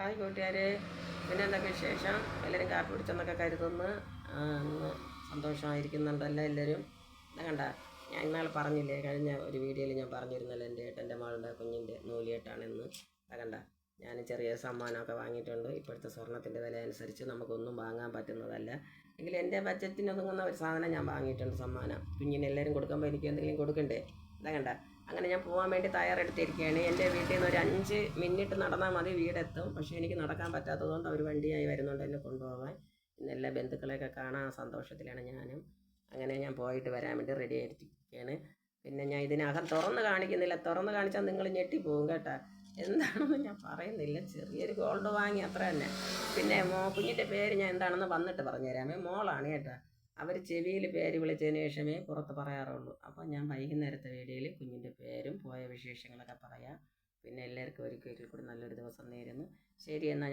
Hi കൂട്ടുകാരെ, പിന്നെ എന്തൊക്കെ വിശേഷം? എല്ലാവരും കാപ്പി പിടിച്ചെന്നൊക്കെ കരുതുന്നു. ഇന്ന് സന്തോഷമായിരിക്കുന്നുണ്ടല്ലോ എല്ലാവരും. കണ്ട, ഞാൻ ഇന്നാൾ പറഞ്ഞില്ലേ, കഴിഞ്ഞ ഒരു വീഡിയോയിൽ ഞാൻ പറഞ്ഞിരുന്നല്ലോ എൻ്റെ ഏട്ടൻ്റെ മകളുടെ കുഞ്ഞിൻ്റെ നൂലിയേട്ടാണെന്ന്. കണ്ട, ഞാൻ ചെറിയ സമ്മാനമൊക്കെ വാങ്ങിയിട്ടുണ്ട്. ഇപ്പോഴത്തെ സ്വർണത്തിൻ്റെ വില അനുസരിച്ച് നമുക്കൊന്നും വാങ്ങാൻ പറ്റുന്നതല്ല. എങ്കിലും എൻ്റെ ബഡ്ജറ്റിന് ഒതുങ്ങുന്ന ഒരു സാധനം ഞാൻ വാങ്ങിയിട്ടുണ്ട്, സമ്മാനം. കുഞ്ഞിന് എല്ലാവരും കൊടുക്കുമ്പോൾ എനിക്ക് എന്തെങ്കിലും കൊടുക്കണ്ടേ? കണ്ട, അങ്ങനെ ഞാൻ പോകാൻ വേണ്ടി തയ്യാറെടുത്തിരിക്കുകയാണ്. എൻ്റെ വീട്ടിൽ നിന്ന് ഒരു 5 മിനിറ്റ് നടന്നാൽ മതി വീടെത്തും. പക്ഷേ എനിക്ക് നടക്കാൻ പറ്റാത്തതുകൊണ്ട് അവർ വണ്ടിയായി വരുന്നുണ്ട് എന്നെ കൊണ്ടുപോകാൻ. ഇന്ന് എല്ലാ ബന്ധുക്കളെയൊക്കെ കാണാൻ സന്തോഷത്തിലാണ് ഞാനും. അങ്ങനെ ഞാൻ പോയിട്ട് വരാൻ വേണ്ടി റെഡി ആയിരിക്കുകയാണ്. പിന്നെ ഞാൻ ഇതിനകം തുറന്ന് കാണിക്കുന്നില്ല. തുറന്ന് കാണിച്ചാൽ നിങ്ങൾ ഞെട്ടിപ്പോകും കേട്ടോ. എന്താണെന്ന് ഞാൻ പറയുന്നില്ല. ചെറിയൊരു ഗോൾഡ് വാങ്ങി, അത്ര തന്നെ. പിന്നെ കുഞ്ഞിൻ്റെ പേര് ഞാൻ എന്താണെന്ന് വന്നിട്ട് പറഞ്ഞുതരാമേ. മോളാണ് കേട്ടോ. അവർ ചെവിയിൽ പേര് വിളിച്ചതിന് ശേഷമേ പുറത്ത് പറയാറുള്ളൂ. അപ്പോൾ ഞാൻ വൈകുന്നേരത്തെ വീഡിയോയിൽ കുഞ്ഞിൻ്റെ പേരും പോയ വിശേഷങ്ങളൊക്കെ പറയാം. പിന്നെ എല്ലാവർക്കും ഒരിക്കൽ കൂടി നല്ലൊരു ദിവസം നേരുന്നു. ശരി, എന്നാൽ ഞാൻ